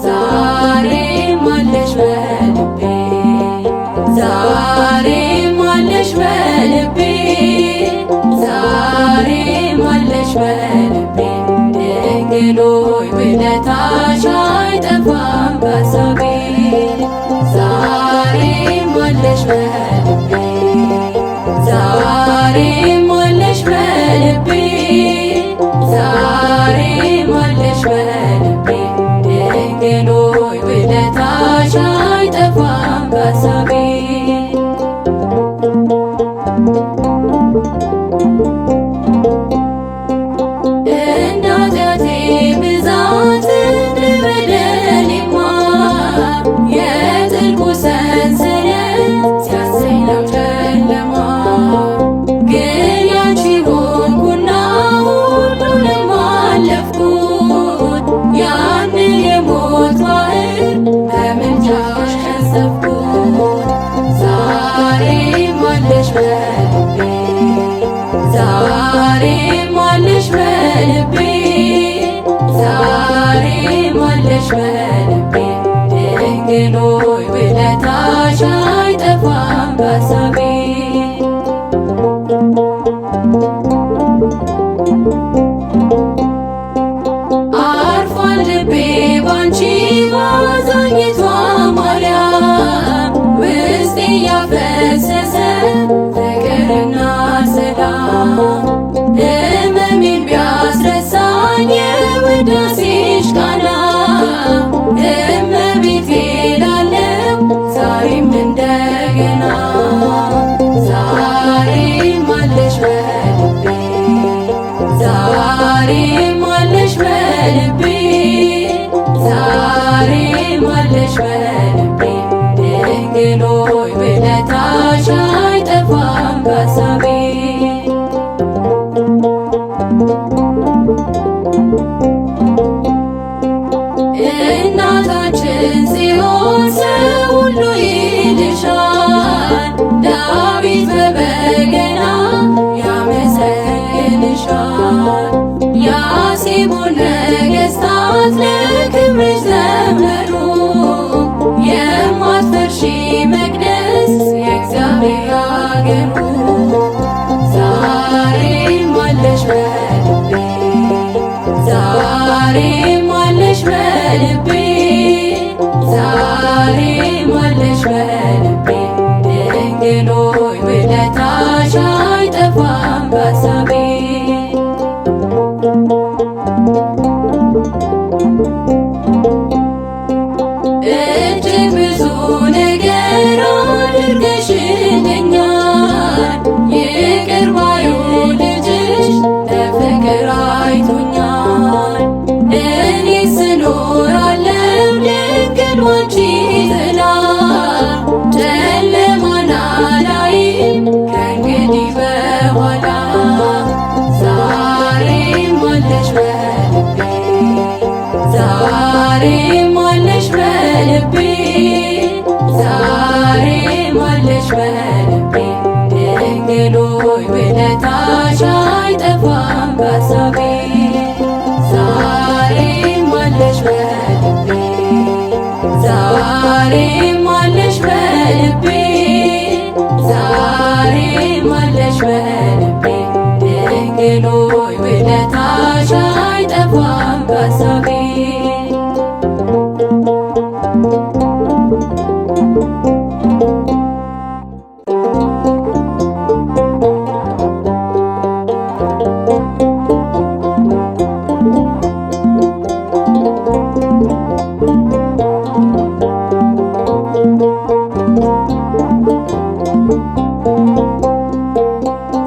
ዛሬም አለሽ በልቤ ዛሬም አለሽ በልቤ ዛሬም አለሽ በልቤ ድንግል ሆይ ውለታሽ አይጠፋም በሐሳቤ ዛሬም አለሽ በልቤ ዛሬም አለሽ በልቤ ዛሬም አለሽ በልቤ ድንግል ሆይ ውለታሽ አይጠፋም በሐሳቤ እንደ ኃጢአቴ ብዛት እንደ በደሌማ የጥልቁ ሰንሰለት ሲያሰኘው ጨለማ ግን ያንቺ ሆንኩና ሁሉንም አለፍኩት ያንን የሞት ባሕር በምልጃሽ ቀዘፍኩት ዛሬም አለሽ በልቤ ዛሬም አለሽ በልቤ ዛሬም አለሽ በልቤ ድንግል ሆይ ውለታሽ አይጠፋም በሐሳቤ አርፏል ልቤ ባንቺ ባዛኝቷ ማርያም ውስጤ ያፈሰሰ ፍቅርና ሰላም ሕመሜን ቢያስረሳኝ የውዳሴሽ ቃና እመቤቴ ላለው ዛሬም እንደገና ዛሬም አለሽ በልቤ ዛሬም አለሽ በልቤ ዛሬም አለሽ በልቤ ድንግል ሆይ ውለታሽ አይጠፋም በሐሳቤ እናታችን ጽዮን ሰው ሁሉ ይልሻል ዳዊት በበገና ያመሰግንሻል ያሴቦን ነገሥታት ለክብርሽ ዘመሩ የማትፈርሺ መቅደስ የእግዚአብሔር አገሩ ዛሬም አለሽ በልቤ ዛሬም አለሽ በልቤ ዛሬም አለሽ በልቤ ድንግል ሆይ ውለታሽ አይጠፋም በሐሳቤ እጅግ ብዙ ነገር አድርገሽልኛል ይቅር ባዩ ልጅሽ ለፍቅር አይቶኛል እኔስ እኖራለሁ ድንግል ባንቺ ጥላ ጨለማን አላይም ከእንግዲህ በኋላ ዛሬም አለሽ በልቤ ዛሬም አለሽ በልቤ ዛሬም አለሽ በልቤ ድንግል ሆይ ውለታሽ አይጠፋም በሐሳቤ ዛሬም አለሽ በልቤ ዛሬም አለሽ በልቤ ዛሬም አለሽ በልቤ ድንግል ሆይ ውለታሽ አይጠፋም በሐሳቤ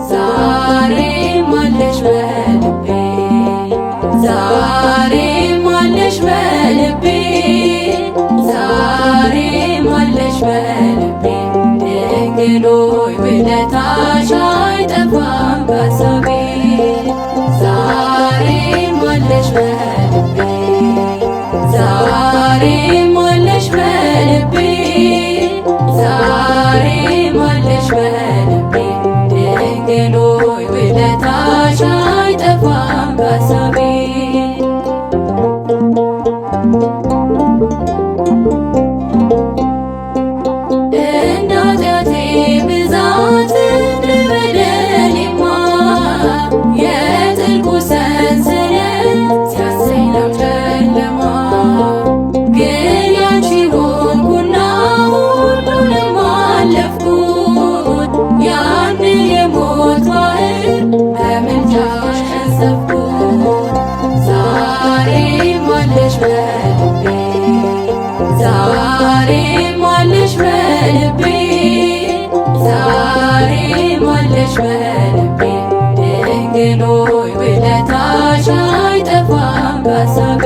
ዛሬም አለሽ በልቤ ዛሬም አለሽ በልቤ ዛሬም አለሽ በልቤ ድንግል ሆይ ውለታሽ አይጠፋም በሐሳቤ ዛሬም አለሽ በልቤ ዛሬም አለሽ በልቤ ዛሬም አለሽ በልቤ ድንግል ሆይ ውለታሽ አይጠፋም በሐሳቤ አለሽ በልቤ ዛሬም አለሽ በልቤ ዛሬም አለሽ በልቤ ድንግል ሆይ ውለታሽ አይጠፋም በሐሳቤ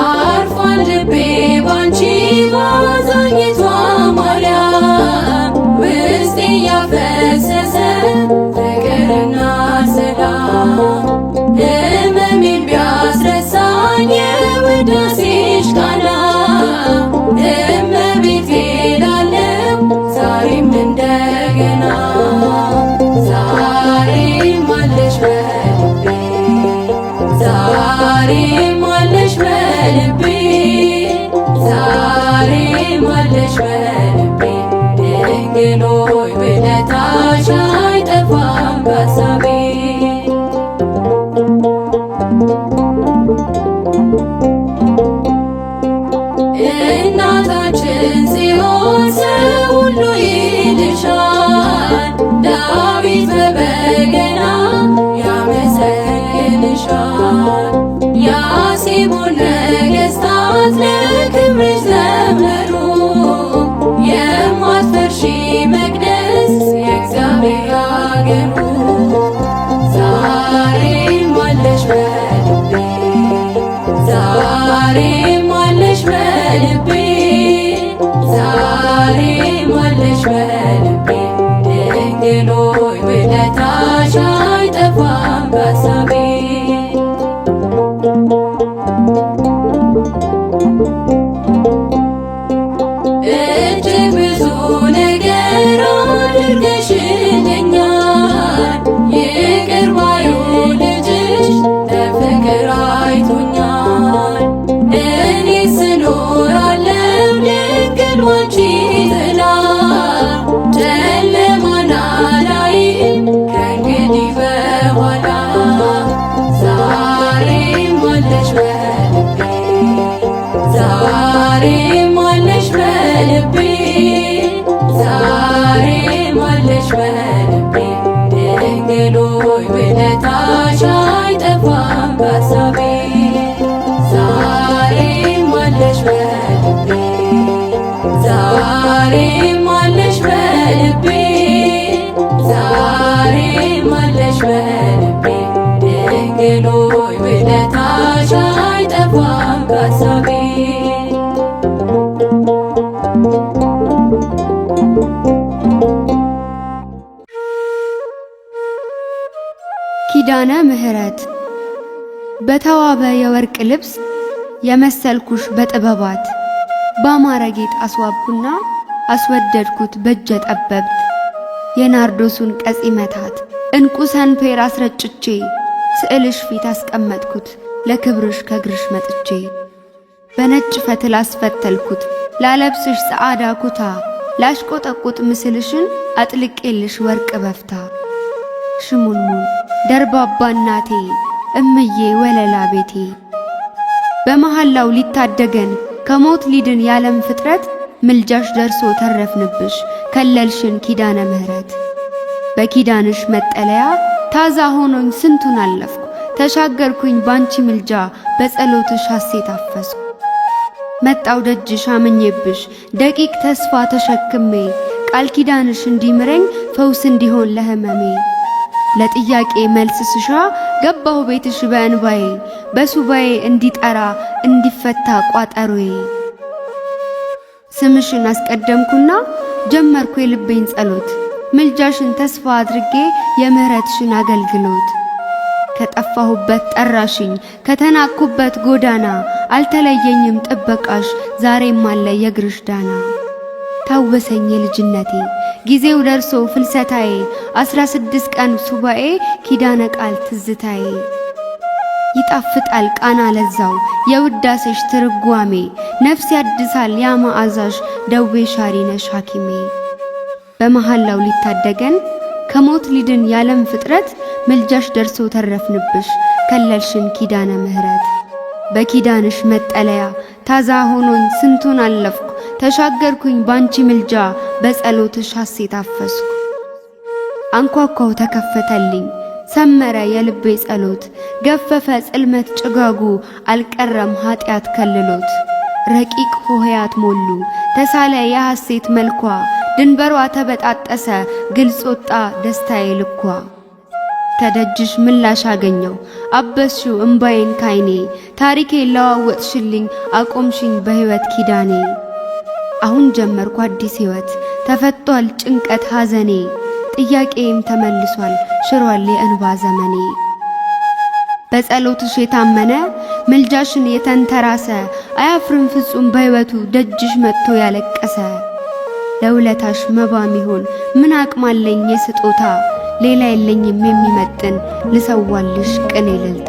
አርፏል ልቤ ባንቺ ባዛኝቷ ማርያም ውስጤ ያፈሰሰ ፍቅርና ሰላም ሕመሜን ቢያስረሳኝ የውዳሴሽ ቃና እመቤቴ እላለሁ ዛሬም እንደገና ዛሬም አለሽ በልቤ ዛሬም አለሽ በልቤ ዛሬም አለሽ በልቤ ድንግል ሆይ ውለታሽ አይጠፋም በሐሳቤ እናታችን ጽዮን ሰው ሁሉ ይልሻል ዳዊት በበገና ያመሰግንሻል ያሴሞን ነገሥታት ለክብርሽ ዘመሩ የማትፈርሺ መቅደስ የእግዚአብሔር አገሩ ዛሬም አለሽ በልቤ ዛሬም አለሽ በልቤ ዛሬም አለሽ በልቤ ድንግል ሆይ ውለታሽ አይጠፋም በሐሳቤ እጅግ ብዙ ነገር አድርገሽልኛል ይቅር ባዩ ልጅሽ በፍቅር አይቶኛል እኔስ እኖራለሁ ድንግል ባንቺ ጥላ ጨለማን አላይም ከእንግዲህ በኋላ ዛሬም አለሽ በልቤ ዛሬም አለሽ በልቤ ዛሬም አለሽ በልቤ ድንግል ሆይ ውለታሽ አይጠፋም በሐሳቤ ዛሬም አለሽ በልቤ ዛሬም አለሽ በልቤ ዛሬም አለሽ በልቤ ድንግል ሆይ ውለታሽ አይጠፋም በሐሳቤ ኪዳነ ምሕረት በተዋበ የወርቅ ልብስ የመሰልኩሽ በጥበባት ባማረ ጌጥ አስዋብኩና አስወደድኩት በእጀ ጠበብት የናርዶሱን ቀጺመታት ዕንቁ ሰንፔር አስረጭቼ ስዕልሽ ፊት አስቀመጥኩት ለክብርሽ ከእግርሽ መጥቼ በነጭ ፈትል አስፈተልኩት ላለብስሽ ጸዓዳ ኩታ ላሽቆጠቁጥ ምስልሽን አጥልቄልሽ ወርቅ በፍታ ሽሙንሙን ደርባባ እናቴ እምዬ ወለላ ቤቴ በመሐላው ሊታደገን ከሞት ሊድን ያለም ፍጥረት ምልጃሽ ደርሶ ተረፍንብሽ ከለልሽን ኪዳነ ምሕረት በኪዳንሽ መጠለያ ታዛ ሆኖኝ ስንቱን አለፍኩ ተሻገርኩኝ ባንቺ ምልጃ በጸሎትሽ ሐሴት አፈስኩ መጣው ደጅሽ አምኜብሽ ደቂቅ ተስፋ ተሸክሜ ቃል ኪዳንሽ እንዲምረኝ ፈውስ እንዲሆን ለህመሜ ለጥያቄ መልስ ስሻ ገባሁ ቤትሽ በእንባዬ በሱባኤ እንዲጠራ እንዲፈታ ቋጠሮዬ ስምሽን አስቀደምኩና ጀመርኩ የልቤን ጸሎት ምልጃሽን ተስፋ አድርጌ የምህረትሽን አገልግሎት ከጠፋሁበት ጠራሽኝ ከተናኩበት ጎዳና አልተለየኝም ጥበቃሽ ዛሬም አለ የእግርሽ ዳና ታወሰኝ የልጅነቴ ጊዜው ደርሶ ፍልሰታዬ 16 ቀን ሱባኤ ኪዳነ ቃል ትዝታዬ ይጣፍጣል ቃና ለዛው የውዳሴሽ ትርጓሜ ነፍስ ያድሳል ያ መዓዛሽ ደዌ ሻሪ ነሽ ሐኪሜ በመሐላው ሊታደገን ከሞት ሊድን ያለም ፍጥረት ምልጃሽ ደርሶ ተረፍንብሽ ከለልሽን ኪዳነ ምሕረት በኪዳንሽ መጠለያ ታዛ ሆኖኝ ስንቱን አለፍኩ ተሻገርኩኝ ባንቺ ምልጃ በጸሎትሽ ሐሴት አፈስኩ አንኳኳው ተከፈተልኝ። ሰመረ የልቤ ጸሎት ገፈፈ ጽልመት ጭጋጉ አልቀረም ኃጢአት ከልሎት። ረቂቅ ሆሄያት ሞሉ ተሳለ የሐሴት መልኳ ድንበሯ ተበጣጠሰ ግልጽ ወጣ ደስታዬ ልኳ። ከደጅሽ ምላሽ አገኘው አበስሽው እምባዬን ካይኔ ታሪኬ ለዋወጥሽልኝ አቆምሽኝ በሕይወት ኪዳኔ። አሁን ጀመርኩ አዲስ ሕይወት ተፈቷል ጭንቀት ሐዘኔ ጥያቄም ተመልሷል ሽሯል የእንባ ዘመኔ። በጸሎትሽ የታመነ ምልጃሽን የተንተራሰ አያፍርም ፍጹም በሕይወቱ ደጅሽ መጥቶ ያለቀሰ። ለውለታሽ መባም ይሆን ምን አቅማለኝ የስጦታ ሌላ የለኝም የሚመጥን ልሰዋልሽ ቅኔ ልልታ።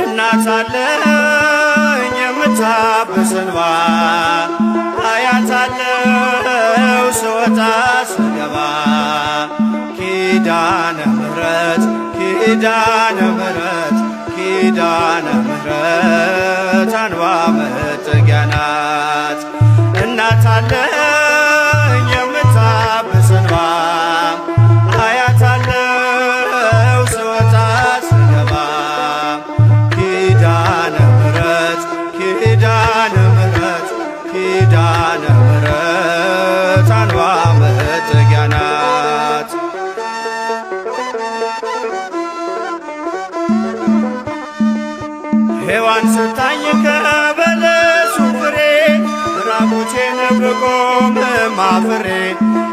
እናት አለኝ የምታብስ እንባ አያት አለው ስወጣ ስገባ ኪዳነ ምሕረት ኪዳነ ምሕረት ኪዳነ ምሕረት አንባ መጠጊያ ናት። እናት አለኝ የምታብስ እንባ አያት አለው ስወጣ ስገባ ኪዳነ ምሕረት ኪዳነ ምሕረት ኪዳነ ምሕረት አንባ መጠጊያ ናት። ሔዋን ስታኝ ከበለሱ ፍሬ ራቁቴን ብቆም ማፍሬ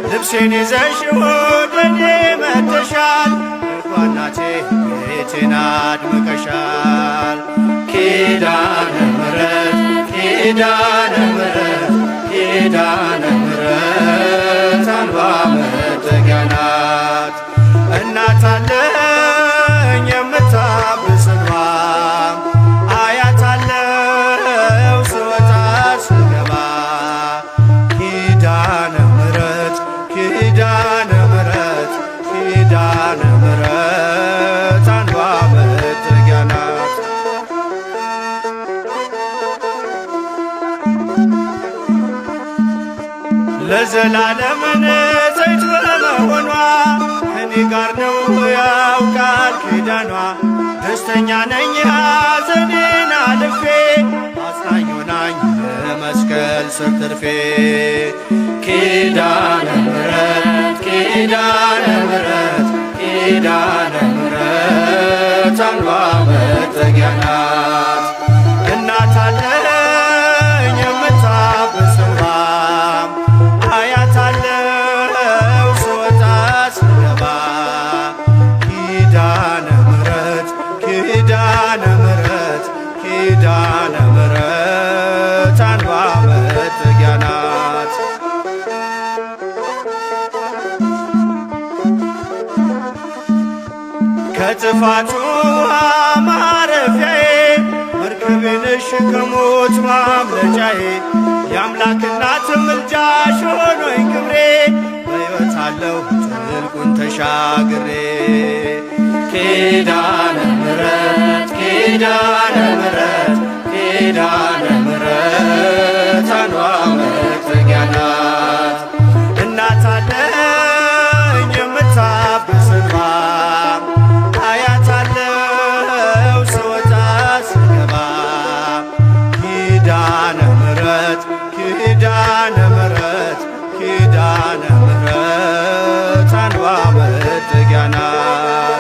ልብሴን ይዘሽ ወደ እኔ መጥተሻል እናቴ ቤቴን አድምቀሻል። ኪዳነ ምሕረት ኪዳነ ምሕረት ኪዳነ ምሕረት አንባ መጠጊያ ናት። እናት አለኝ የምታብስ እንባ አያት አለው ስወጣ ስገባ ኪዳነ ምሕረት ኪዳነ ምሕረት ኪዳነ ምሕረት አንባ መጠጊያ ናት። ለዘላለም ንጽሕት በመሆኗ ከኔ ጋር ነው ያውቃል ኪዳኗ። ደስተኛ ነኝ ሐዘኔን አልፌ አጽናኝ ሆናኝ የመስቀል ስር ትርፌ ኪዳነ ምሕረት ኪዳነ ምሕረት ኪዳነ ምሕረት አንባ መጠጊያ ናት። እናት አለኝ የምታብስ እንባ አያት አለው ስወጣ ስገባ ኪዳነ ምሕረት ኪዳነ ምሕረት ኪዳነ ምሕረት አንባ መጠጊያ ናት። ከጥፋቱ ውሃ ማረፊያዬ መርከቤ ነሽ ከሞት ማምለጫዬ የአምላክ እናት ምልጃሽ ሆኖኝ ክብሬ በሕይወት አለሁ ጥልቁን ተሻግሬ ኪዳነ ምሕረት ኪዳነ ምሕረት ኪዳነ ምሕረት አንባ መጠጊያ ናት። እናት አለኝ የምታብስ እንባ አያት አለው ስወጣ ስገባ ኪዳነ ምሕረት ኪዳነ ምሕረት ኪዳነ ምሕረት አንባ መጠጊያ ናት።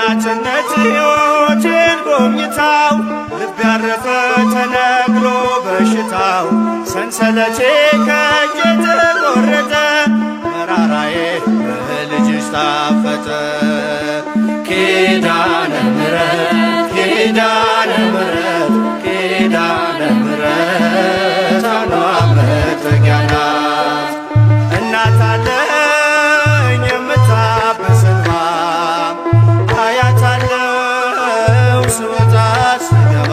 እናትነት ሕይወቴን ጎብኝታው ልብ ያረፈ ተነግሮ በሽታው ሰንሰለቴ ከእጄ ተቆረጠ መራራዬ በልጅሽ ታፈተ። ኪዳነ ምሕረት ኪዳነ ምሕረት ኪዳነ ምሕረት አንዷ መጠጊያ ናት። እናት አለኝ የምታብስ እንባ አያታለው ስወጣ ስገባ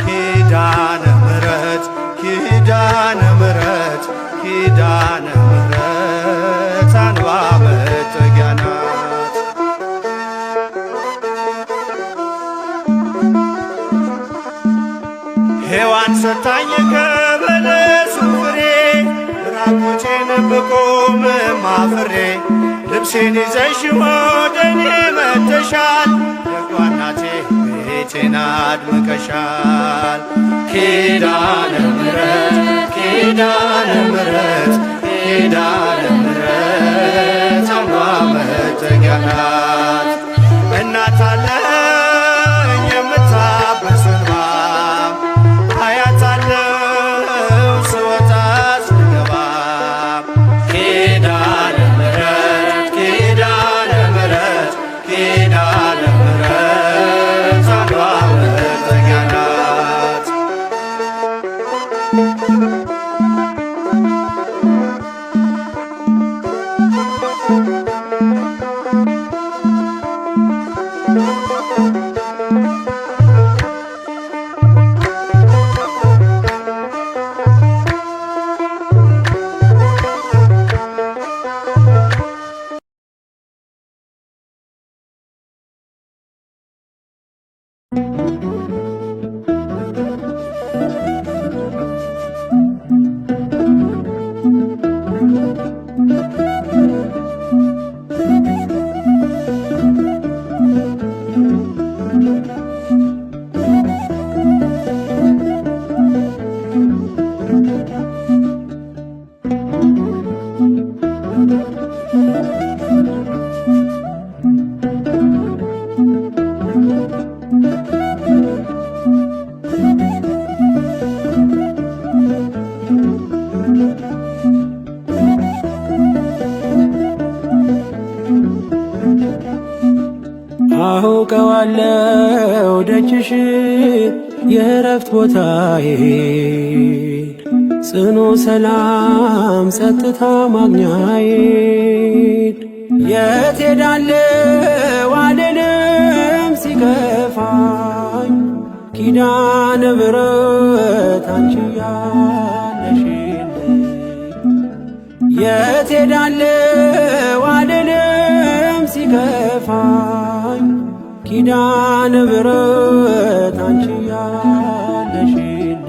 ኪዳነ ምሕረት ኪዳነ ምሕረት ኪዳነ ምሕረት አንዷ መጠጊያ ናት። ሔዋን ሰታኝ ከበለሱ ፍሬ ራቁቴን ብቆምም አፍሬ ልብሴን ይዘሽ ወደ እኔ መጥተሻል ደጓ እናቴ ቤቴን አድምቀሻል። ኪዳነ ምሕረት ኪዳነ ምሕረት ኪዳነ ምሕረት አንዷ መጠጊያ ናት። እናት አለኝ የምታብስ እንባ አያታለው ስወጣ ስገባ ኪዳነ ምሕረት ኪዳነ ምሕረት ኪዳነ ምሕረት አንዷ መጠጊያ ናት። አውቀዋለሁ ደጅሽ የእረፍት ቦታዬን ጽኑ ሰላም ጸጥታ ማግኛዬን የት ሄዳለሁ አልልም ሲከፋኝ ኪዳነ ምሕረት አንቺ ያለሽልኝ የት ሄዳለሁ አልልም ሲከፋኝ ኪዳነ ምሕረት አንቺ ያለሽልኝ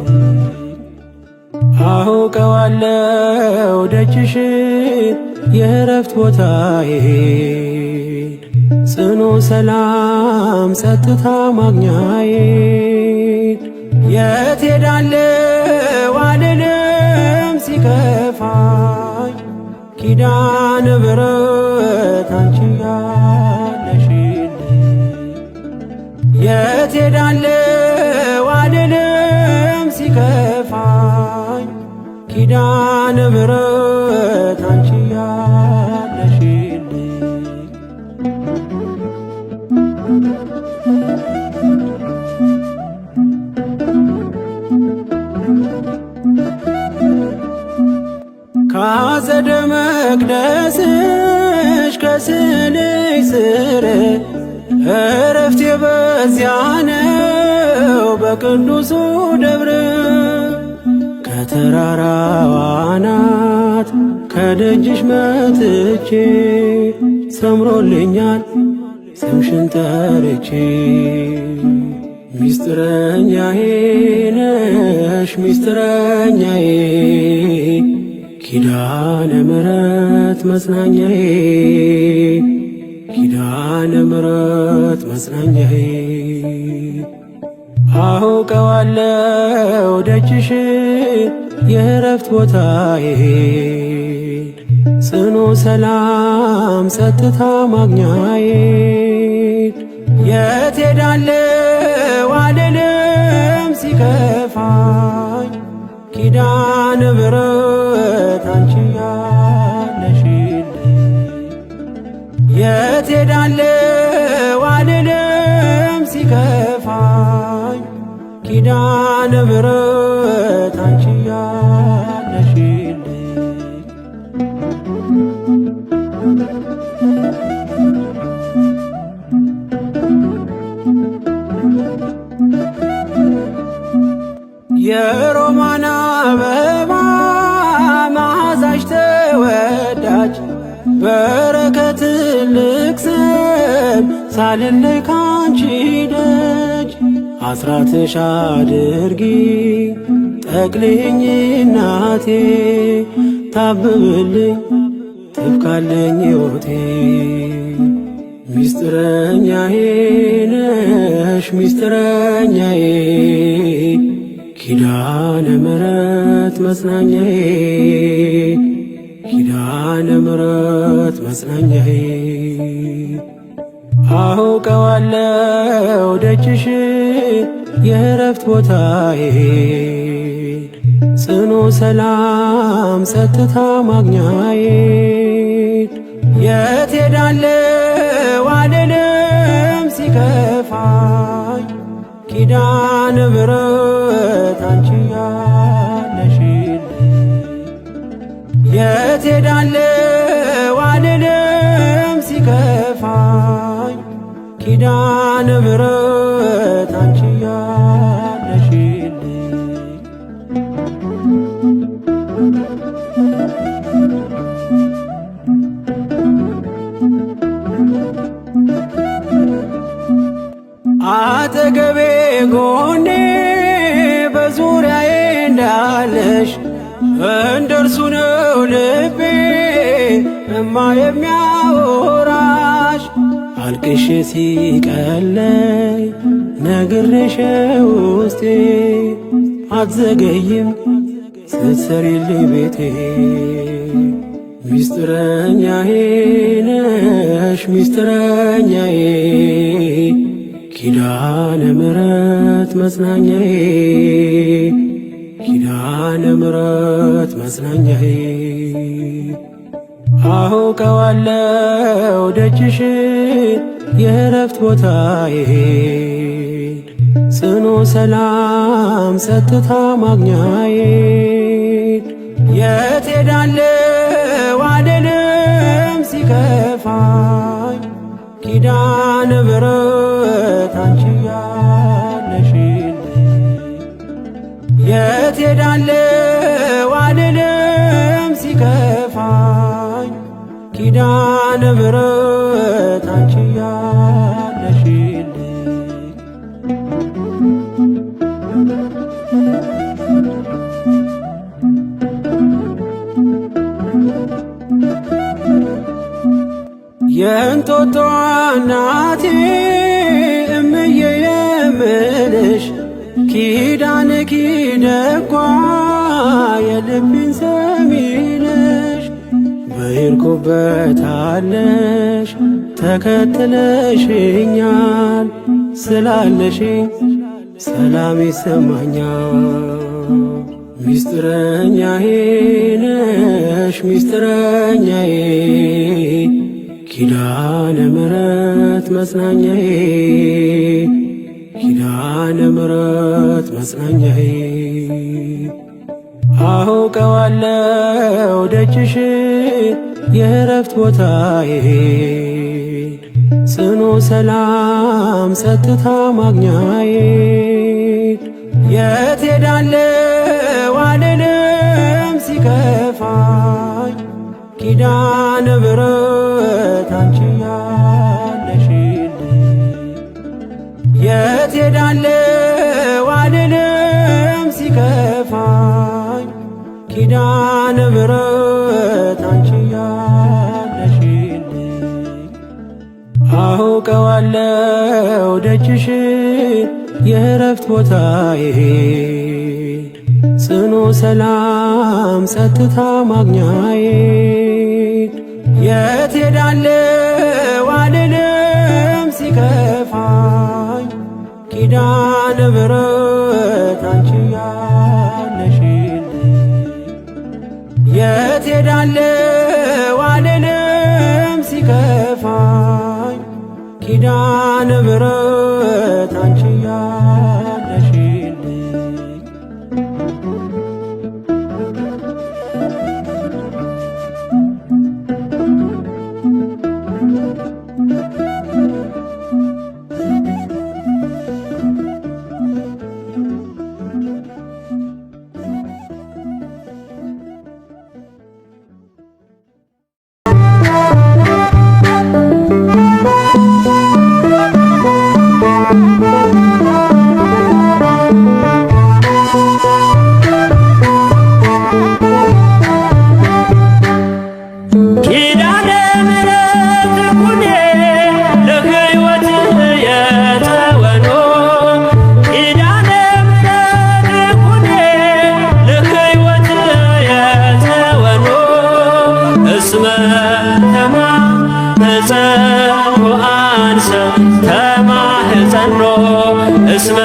አውቀዋለሁ ደጅሽን የእረፍት ቦታዬን ጽኑ ሰላም ጸጥታ ማግኛዬን የት ሄዳለሁ አልልም ሲከፋኝ ኪዳነ ምሕረት አንቺ ያለሽልኝ የት ሄዳለሁ አልልም ሲከፋኝ ኪዳነ ምሕረት አንቺ ያለሽልኝ ከአጸደ መቅደስሽ ከስዕልሽ ስር እረፍቴ በዚያ ነው በቅዱሱ ደብር ከተራራው አናት ከደጅሽ መጥቼ ሰምሮልኛል ስምሽን ጠርቼ ሚስጥረኛዬ ነሽ ሚስጥረኛዬ ኪዳነ ምሕረት መጽናኛዬ ኪዳነ ምሕረት መጽናኛዬ አውቀዋለሁ ደጅሽን የእረፍት ቦታዬን ጽኑ ሰላም ጸጥታ ማግኛዬን የት ሄዳለሁ አልልም ሲከፋኝ ኪዳነ ምሕረት አንቺ ያለሽልኝ። የት ሄዳለሁ አልልም ሲከፋኝ ኪዳነ ምሕረት አንቺ ያለሽልኝ። የሮማን አበባ መዓዛሽ ተወዳጅ በረከት ልቅሰም ሳልለይ ካንቺ ደጅ አስራትሽ አድርጊ ጠቅልኝ እናቴ ታብብልኝ ትብካለኝ ሕይወቴ ሚስጥረኛዬ ነሽ ሚስጥረኛዬ ኪዳነ ምሕረት መጽናኛዬ ኪዳነ ምሕረት መጽናኛዬ አውቀዋለሁ ደጅሽ የእረፍት ቦታዬን ጽኑ ሰላም ጸጥታ ማግኛዬን የት ሄዳለሁ አልልም ሲከፋኝ ኪዳነ ምሕረት አንቺ ያለሽልኝ። የት ሄዳለሁ አልልም ሲከፋኝ ኪዳነ ምሕረት አንቺ ያለሽልኝ። አጠገቤ ጎኔ በዙሪያዬ እንዳለሽ እንደርሱ ነው ልቤ እማ የሚያወራሽ አልቅሼ ሲቀለይ ነግሬሽ ውስጤ አትዘገይም ስትሰሪልኝ ቤቴ ሚስጥረኛዬ ነሽ ሚስጥረኛዬ ኪዳነ ምሕረት መጽናኛዬ ኪዳነ ምሕረት መጽናኛዬ አውቀዋለሁ ደጅሽ የእረፍት ቦታዬን ጽኑ ሰላም ጸጥታ ማግኛዬን የት ሄዳለሁ አልልም ሲከፋኝ ኪዳነ ምሕረት አንቺ ያለሽልኝ። የት ሄዳለሁ አልልም ሲከፋኝ ኪዳነ ምሕረት አንቺ ያለሽልኝ። የእንጦጦ እናቴ እምዬ የምልሽ ኪዳነ ኪደጓ የልቤን ሰሚነሽ በሄድኩበት አለሽ ተከትለሽኛል ስላለሽኝ ሰላም ይሰማኛል። ሚስጥረኛዬ ነሽ ሚስጥረኛዬ ኪዳነ ምሕረት መጽናኛዬ ኪዳነ ምሕረት መጽናኛዬ አውቀዋለሁ ደጅሽ የእረፍት ቦታዬን ጽኑ ሰላም ጸጥታ ማግኛዬን የት ሄዳለሁ አልልም ሲከፋኝ ኪዳነ ምሕረት አንቺ ያለሽልኝ። የት ሄዳለሁ አልልም ሲከፋኝ ኪዳነ ምሕረት አንቺ ያለሽልኝ። አውቀዋለሁ ደጅሽ የእረፍት ቦታዬን ጽኑ ሰላም ጸጥታ ማግኛዬን የት ሄዳለሁ አልልም ሲከፋኝ ኪዳነ ምሕረት አንቺ ያለሽልኝ የት ሄዳለሁ አልልም ሲከፋኝ ኪዳነ ምሕረት አንቺ ያለሽልኝ እስመ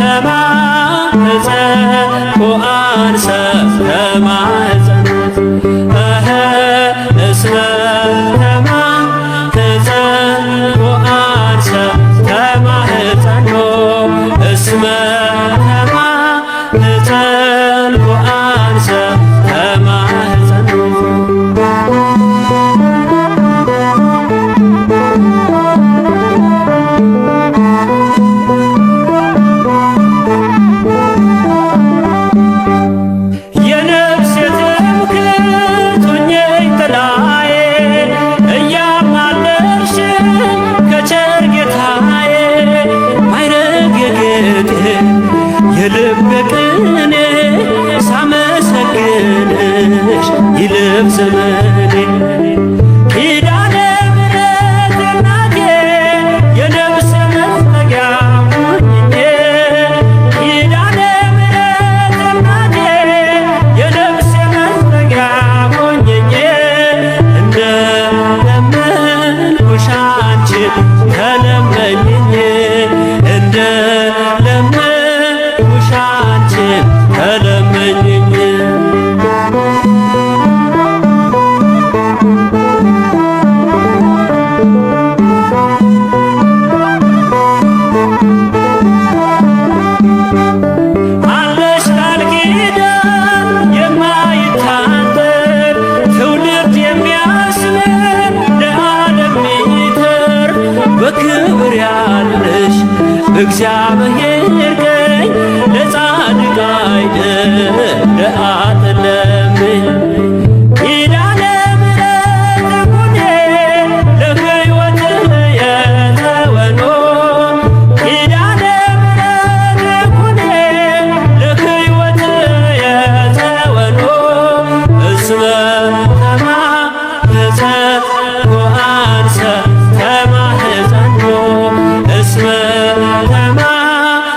ተማኅፀንኩ አንሰ ተማኅፀንኩ እስመ ተማኅፀንኩ አንሰ ተማኅፀንኩ እስመ ተማኅፀንኩ አንሰ ተማኅፀንኩ የልብ ቅኔ ሳመሰግንሽ ይልፍ ዘመኔ ኪዳነ ምሕረት እናቴ የነፍስ መጠጊያ ሁኚኝ ኪዳነ ምሕረት እናቴ የነፍስ መጠጊያ ሁኚኝ እንደለመንኩሽ አንቺን ተለመኝኝ ተለመኝኝ አለሽ ቃል ኪዳን የማይታጠር ትውልድ የሚያስምር ለዓለም የሚተርፍ በክብር ያለሽ እግዚአብሔር ቀኝ ለጻድቅ አይደል ለአጥለምኝ ኪዳነ ምሕረት ኩኔ ለሕይወት የተወኖ ኪዳነ ምሕረት ኩኔ ለሕይወት የተወኖ እስመ ተማኅፀንኩ አንሰ ተማኅፀንኩ እስመ ተማኅፀንኩ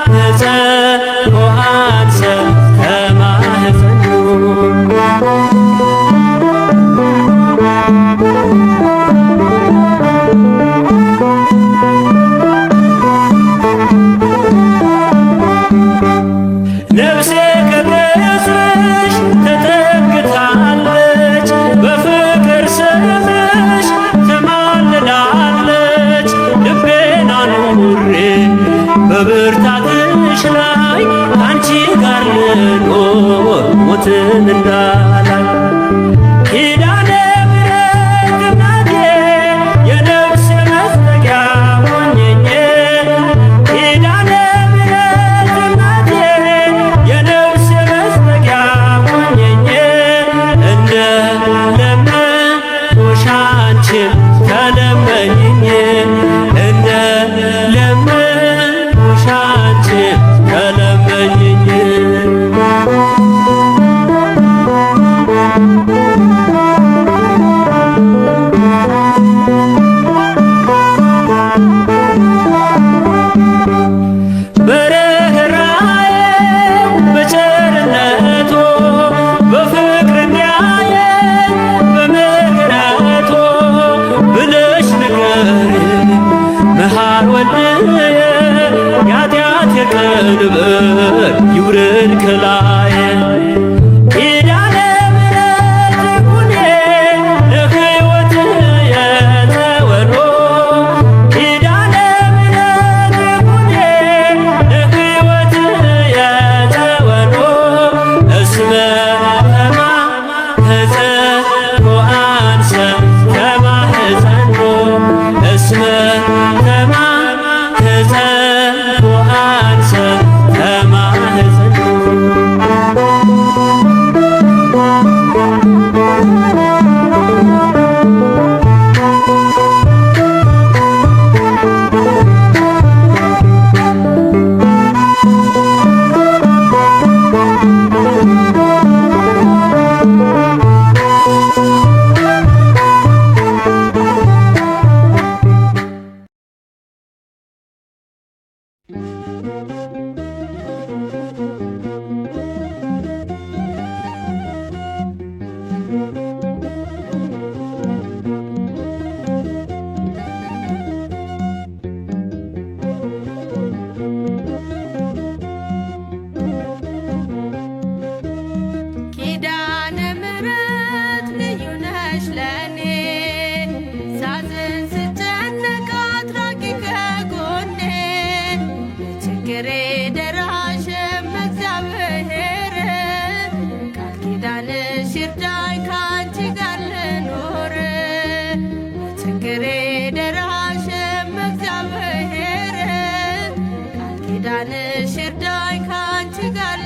ኪዳንሽ ይርዳኝ ካንቺ ጋር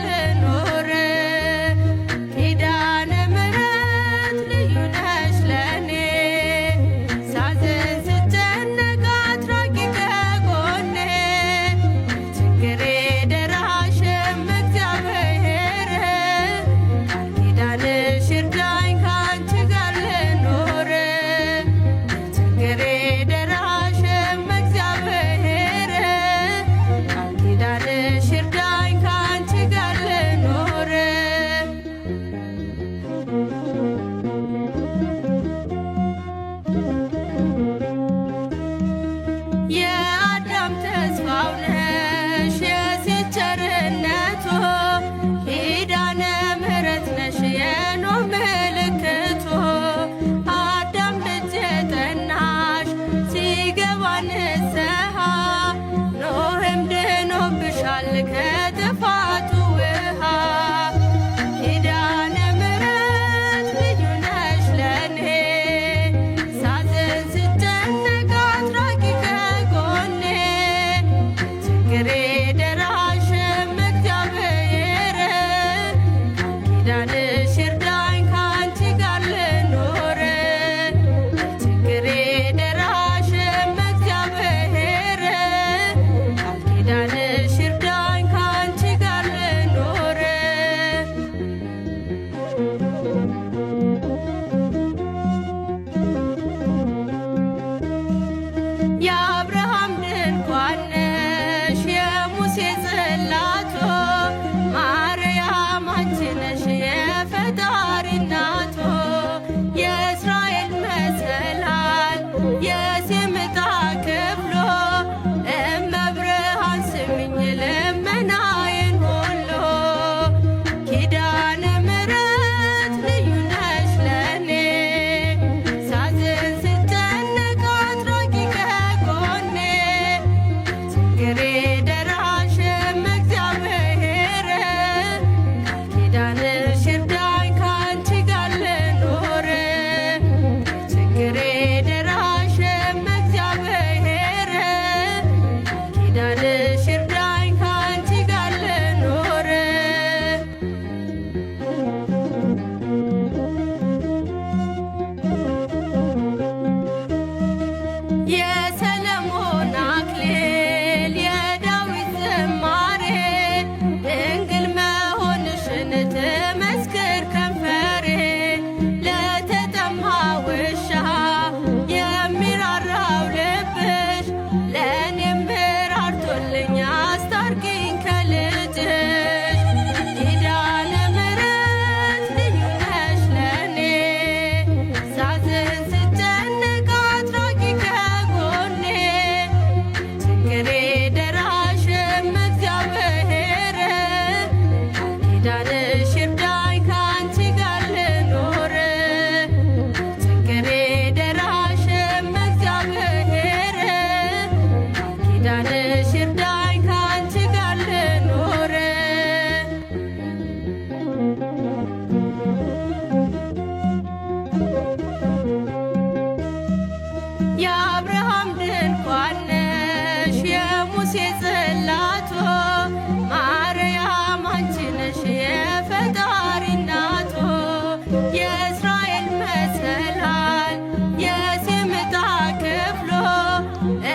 የእስራኤል መሰላል የስምጣ ክፍሎ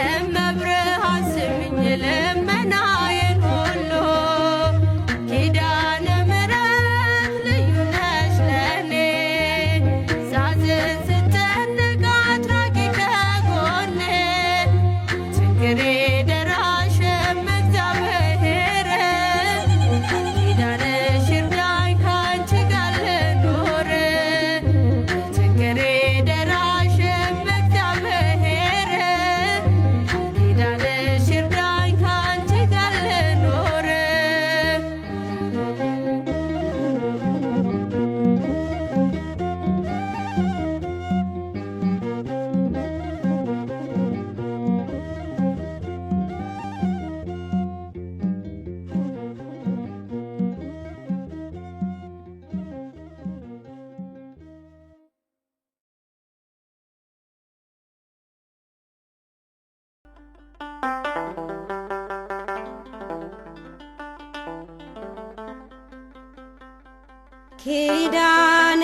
እመብርሃን ስምኝ ልመናዬን ሁሉ ኪዳነ ምሕረት ልዩ ነሽ ለኔ ሳዝን ስጨነቅ አትራቂ ከጎኔ ችግሬ ደራሽ እግዚአብሔር ኪዳንሽ ይርዳኝ ካንቺ ጋር ልኑር ችግሬ ደራሽ እግዚአብሔር ኪዳንሽ ይርዳኝ ካንቺ ጋር ልኑር ኪዳነ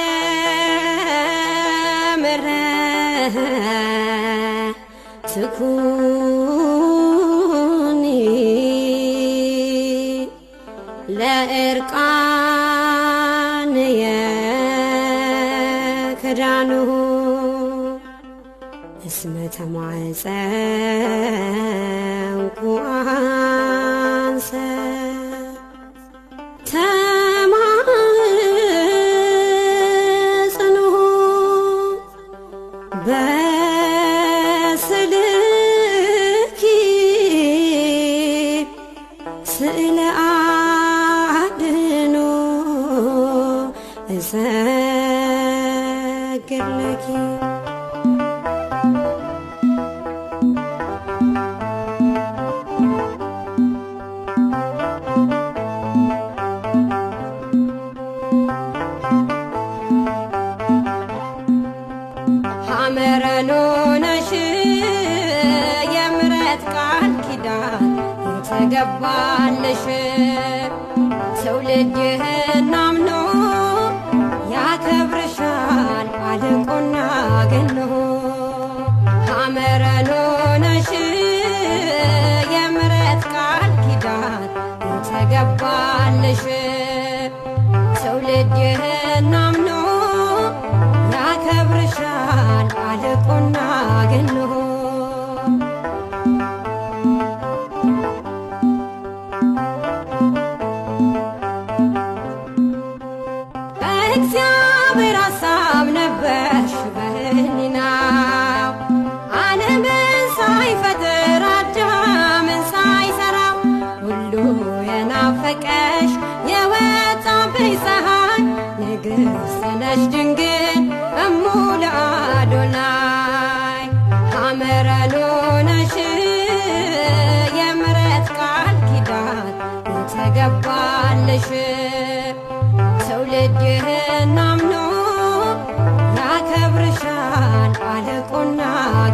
ምሕረት ትኩኒ ለዕርቃንየ ክዳኑ እስመ ተማፀንኩ አንሰ ተማጽንሁ በስልኪ ስእለ አድኅኖ እሰግድ ለኪ ሐመረኖ ነሽ የምሕረት ቃል ኪዳን የተገባልሽ ትውልድ ይህን አምኖ ያከብርሻል አልቆና ገኖ ሐመረኖ ነሽ የምሕረት ቃል ኪዳን የተገባልሽ ትውልድ ይህን አምኖ ያከብርሻል አልቆና ገኖ በእግዚአብሔር ሐሳብ ነበርሽ በሕሊናው ዓለምን ሳይፈጥር አዳምን ሳይሠራው ሁሉ የናፈቀሽ የወጣብሽ ፀሐይ ንግሥት ነሽ ድንግል እሙ ለአዶናይ ሐመረኖ ነሽ የምሕረት ቃል ኪዳን የተገባልሽ ትውልድ ይህን አምኖ ያከብርሻል አልቆና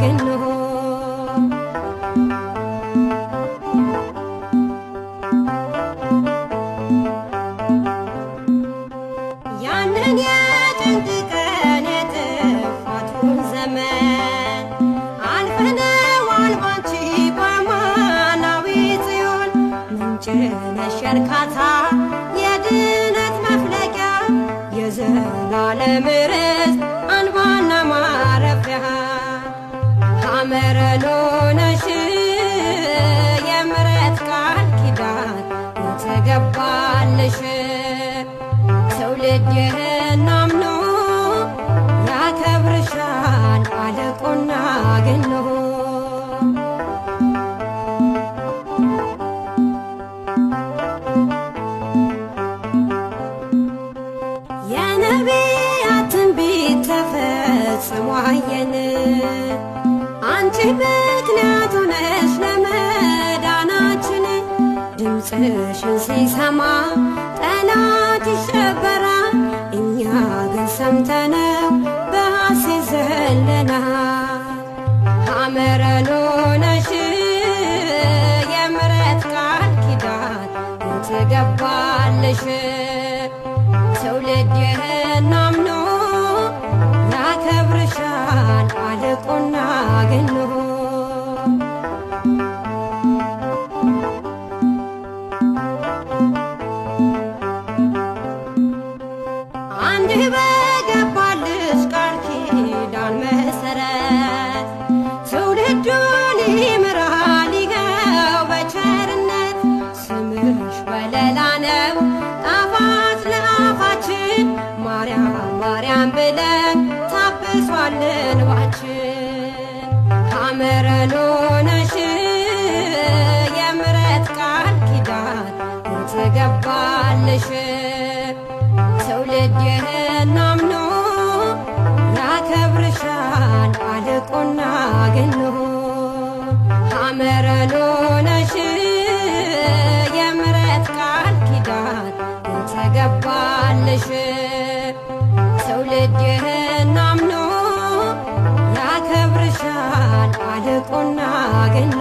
ገኖ ያንን የጭንቅ ቀን የጥፋቱን ዘመን አልፈነዋል ባንቺ በአማናዊ ጽዮን ምንጭ ነሽ የእርካታ የድነት መፍለቂያ የዘላለም ርስት አንባና ማረፊያ ሐመረኖ ነሽ የምሕረት ቃል ኪዳን የተገባልሽ ትውልድ ይህን አምኖ ያከብርሻል አልቆና ገኖ የነቢያት ትንቢት ተፈጽሞ አየን አንቺ ምክንያት ሆነሽ ለመዳናችን ድምፅሽን ሲሰማ ጠላት ይሸበራል እኛ ግን ሰምተነው በሐሴት ዘለናል ሐመረኖ ነሽ የምሕረት ቃል ኪዳን የተገባልሽ ትውልድ ይህን አምኖ አልቆና ገኖ አንድ በገባልሽ ቃል ኪዳን መሰረት ትውልዱን ይምራል ይኸው በቸርነት ስምሽ ወለላ ነው ጣፋጭ ለአፋችን ማርያም ማርያም ብለን ታብሷል እንባችን ሐመረን ሆነሽ የምሕረት ቃል ኪዳን የተገባልሽ ትውልድ ይህን አምኖ ያከብርሻል አልቆና ገኖ ሐመረን ሆነሽ የምሕረት ቃል ኪዳን የተገባልሽ ትውልድ ይህን አምኖ ያከብርሻል አልቆና ገኖ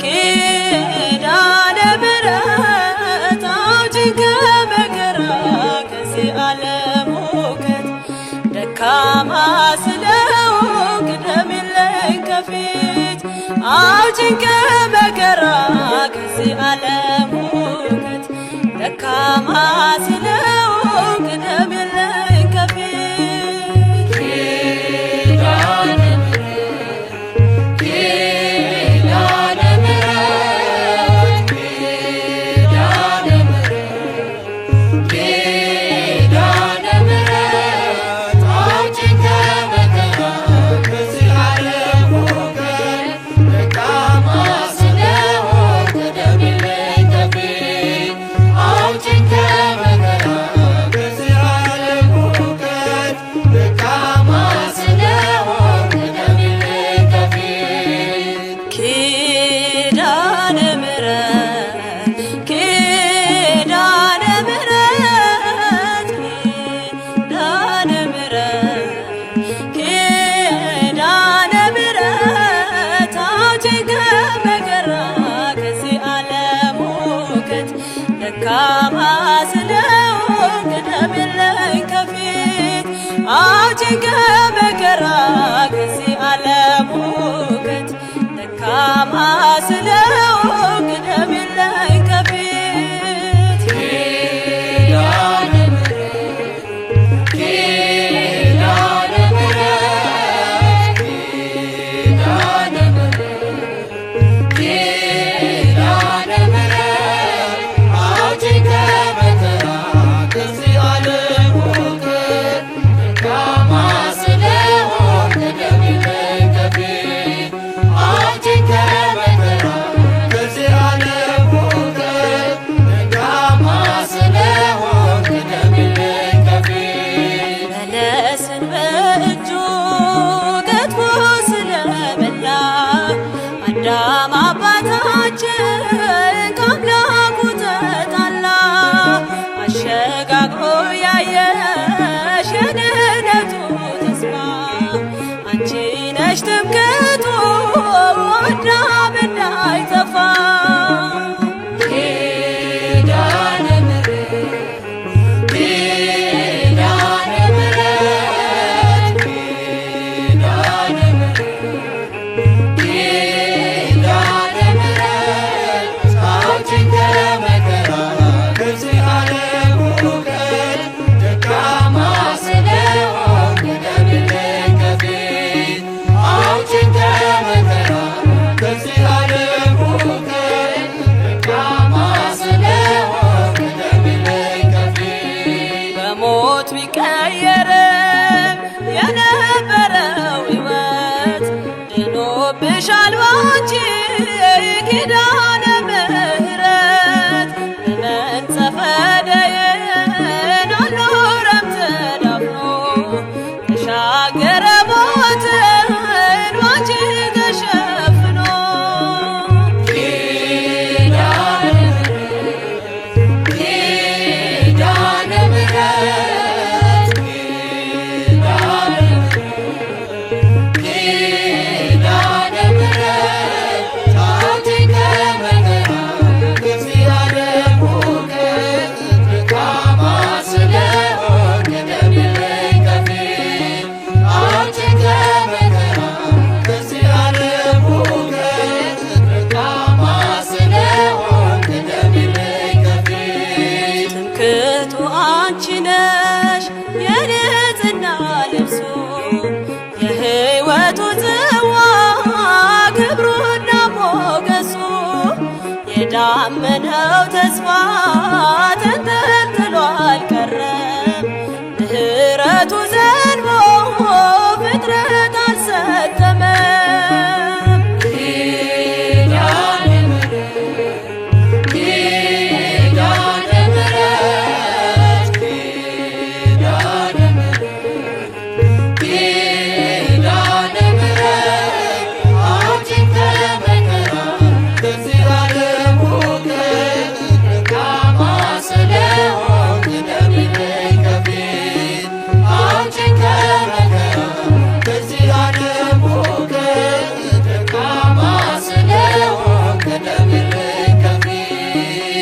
ኪዳነ ምሕረት አውጪኝ ከመከራ ከዚህ ዓለም ሁከት ደካማ ስለሆንኩ ቅደሚልኝ ከፊት አውጪኝ ከመከራ ከዚህ ዓለም ሁከት ደካማ ስለሆንኩ ቅደሚልኝ ከፊት ኪዳነ ደካማ ስለሆንኩ ቅደሚልኝ ከፊት አውጪኝ ከመከራ ከዚህ ዓለም ሁከት ደካማ ስለሆንኩ ቅደሚልኝ ከፊት ኪዳነ Come on. ሞት ቢቀየርም የነበረው ሕይወት ድኖብሻል ባንቺ ኪዳነ ምሕረት በመንጸፈ ደይን አልኖረም ተዳፍኖ ተሻገረ ሞትን ባንቺ ተሸፍኖ ትምክህቱ አንቺ ነሽ የንጽሕና ልብሱ የሕይወቱ ጽዋ ክብሩና ሞገሱ የዳመነው ተስፋ ተንጠልጥሎ አልቀረም ምሕረቱ ዘንቦ ፍጥረት አልሰጠመም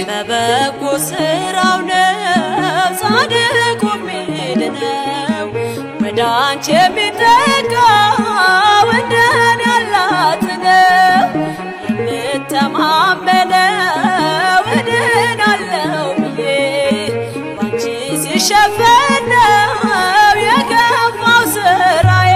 በበጎ ስራው ነው ጻድቁ የሚድነው ወደ አንቺ የሚጠጋው እንደኔ ያላት ነው የምተማመነው እድናለሁ ብዬ ባንቺ ሲሸፈን ነው የከፋው ስራዬ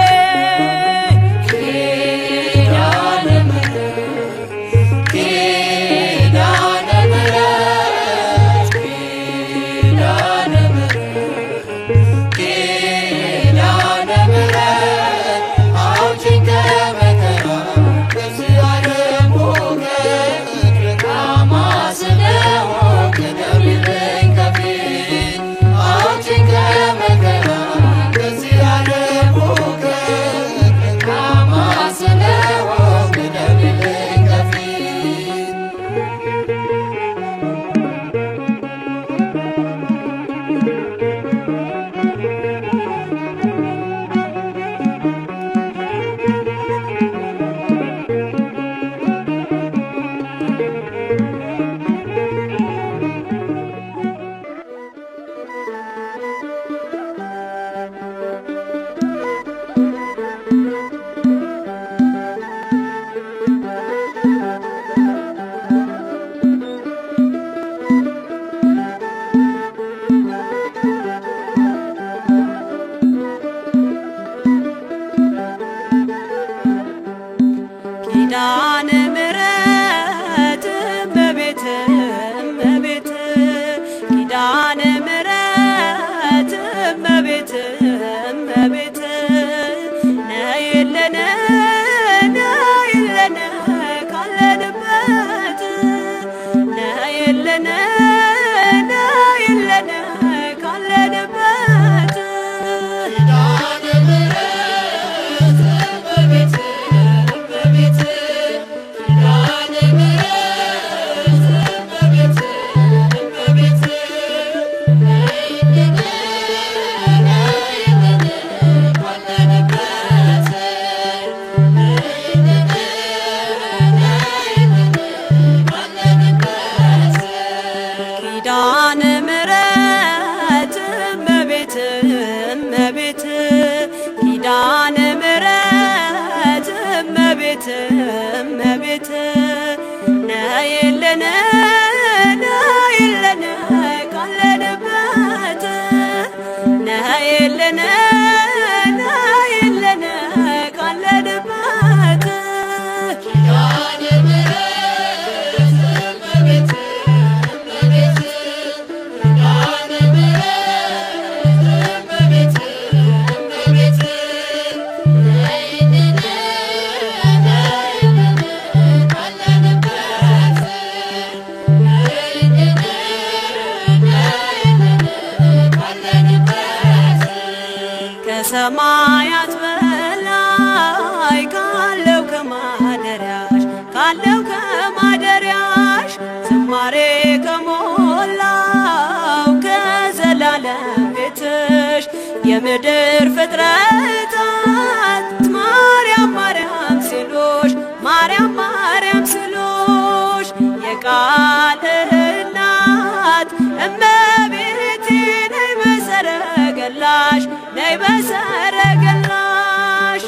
ኪዳነ ምሕረት እመቤት እመቤት ኪዳነ ምሕረት እመቤት እመቤት ነይልን ነይልን ካለንበት ነይልን ነይልን ካለንበት ኪዳነ ምሕረት እመቤት እመቤት ኪዳነ ምሕረት እመቤት እመቤት ነይልን ነይልን ካለንበት ነይልን ነይልን ካለንበት ከሰማያት በላይ ካለው ከማደሪያሽ ዝማሬ ከሞላው ከዘላለም ቤትሽ የምድር ፍጥረታት ማርያም ማርያም ሲሉሽ የቃል እናት እመቤቴ ነይ በሰረገላሽ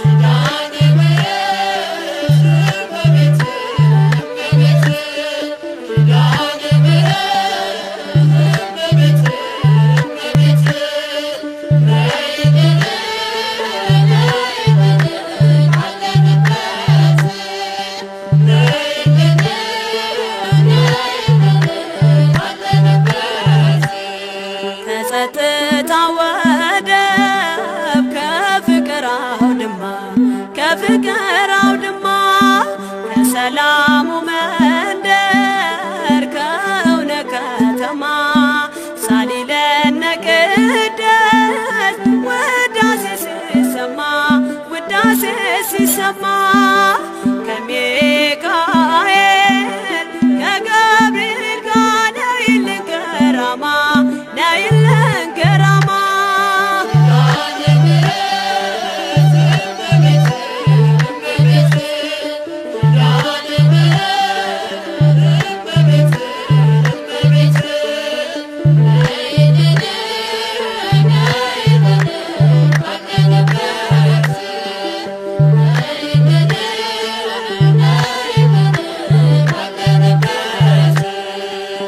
ከጸጥታ ወደብ ከፍቅር አውድማ ከሰላሙ መንደር ከእውነት ከተማ ሳሊለነ ቅደስ ውዳሴ ሲሰማ ከሚካኤል ከገብርኤል ጋር ነይልን ገራማ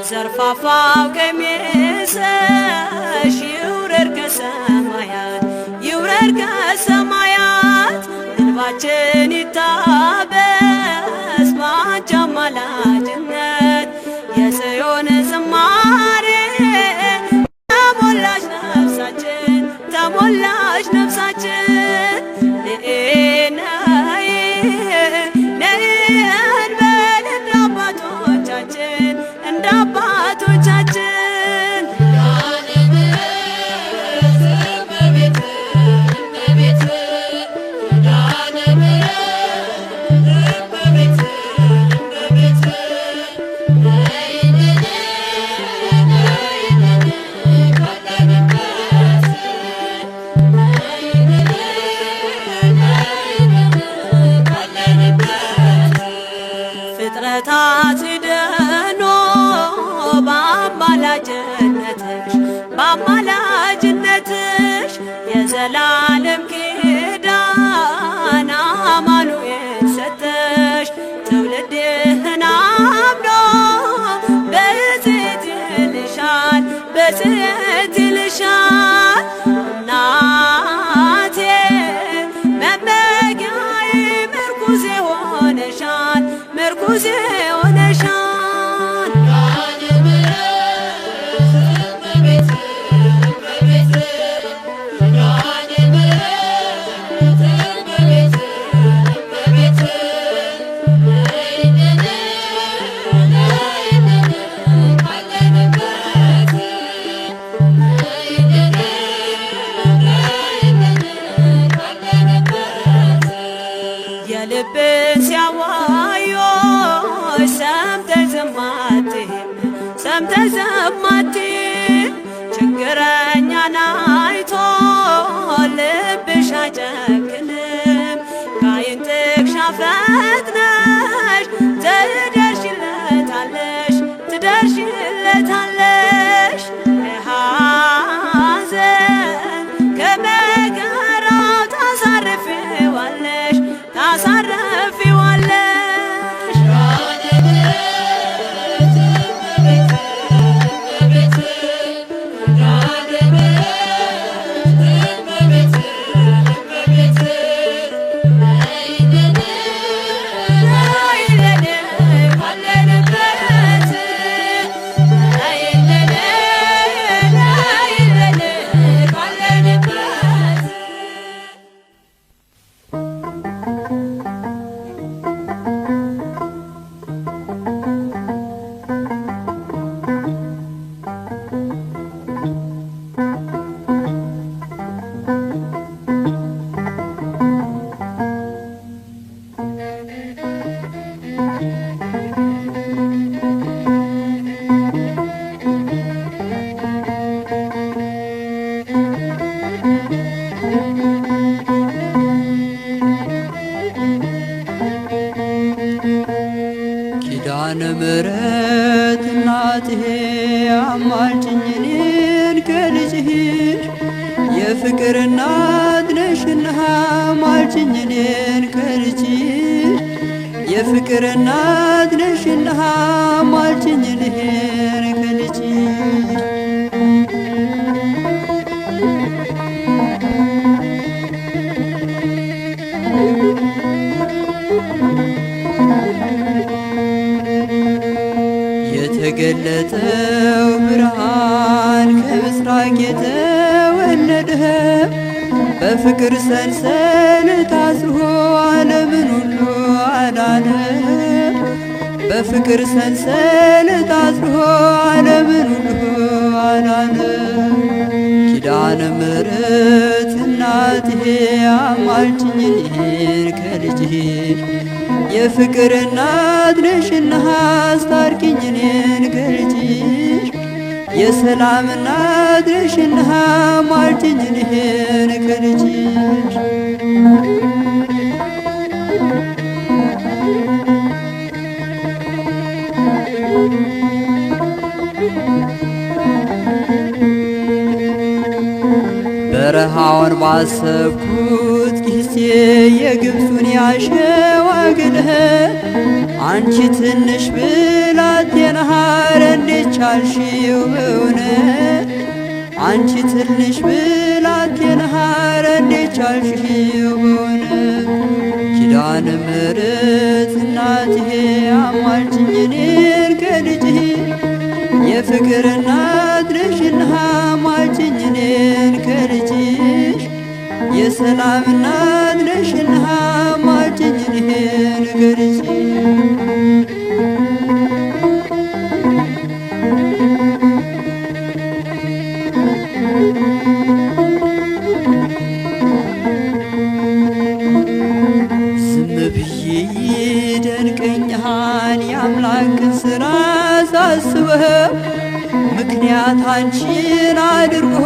ዘርፋፋው ቀሚስሽ ይውረድ ከሰማያት እንባችን ይታበስ ባንቺ አማላጅነት የጽዮን ዝማሬ ተሞላሽ ነፍሳችን ነይ እንበል እንደ አባቶቻችን ፍጥረታት ሲደኖ በአማላጅነትሽ የዘላለም ኪዳን አማኑኤል ሰጠሽ ትውልድህን አምኖ በጽዮን ይልሻል እናቴ መመጊያዬ ምርኩዜ ሆነሻል ኪዳነ ምሕረት እናቴ አማልጅኝ እኔን ከልጅሽ የፍቅር እናት ነሽና አማልጅኝ እኔን ከልጅሽ የፍቅር እናት ነሽና አማልጅኝ እኔን ከልጅሽ የተገለጠው ብርሃን ከምስራቅ የተወለደ በፍቅር ሰንሰለት ታስሮ ዓለምን ሁሉ አዳነ። በፍቅር ሰንሰለት ታስሮ ዓለምን ሁሉ አዳነ። ኪዳነ ምሕረት እናቴ አማልጅኝ እኔን ከልጅሽ የፍቅር እናት ነሽና አስታርቂኝ እኔን ከልጅሽ የሰላም እናት ነሽና አማልጅኝ እኔን ከልጅሽ በረሃውን ባሰብኩት ጊዜ የግብፁን ያሸዋ ግልህ አንቺ ትንሽ ብላቴና ኧረ እንዴት ቻልሽው በእውነት አንቺ ትንሽ ብላቴና ኧረ እንዴት ቻልሽው በእውነት ኪዳነ ምሕረት እናቴ አማልጅኝ እኔን ከልጅሽ የፍቅር እናት ነሽና አማልጅኝ እኔን ከልጅሽ የሰላም እናት ነሽና አማልጅኝ እኔን ከልጅሽ ዝም ብዬ ይደንቀኛል የአምላክን ሥራ ሳስበው ምክንያት አንቺን አድርጎ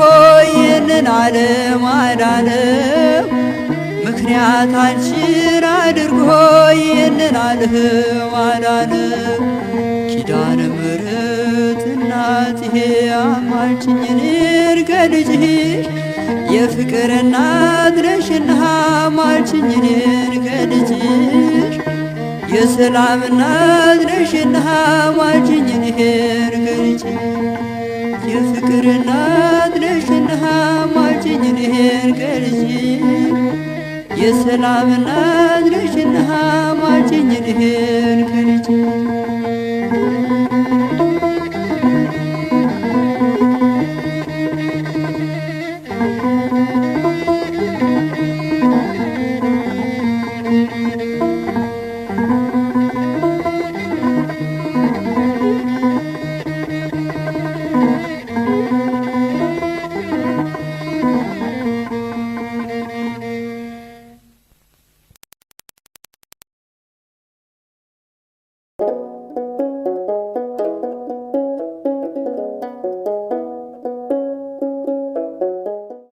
ይህንን ዓለም አዳነው። ምክንያት አንቺን አድርጎ ይህንን ዓለም አዳነው። ኪዳነ ምሕረት እናቴ አማልጅኝ እኔን ከልጅሽ የፍቅር እናት ነሽና አማልጅኝ እኔን ከልጅሽ የሰላም እናት ነሽና አማልጅኝ እኔን ከልጅሽ የፍቅር እናት ነሽና አማልጅኝ እኔን ከልጅሽ የሰላም እናት ነሽና አማልጅኝ እኔን ከልጅሽ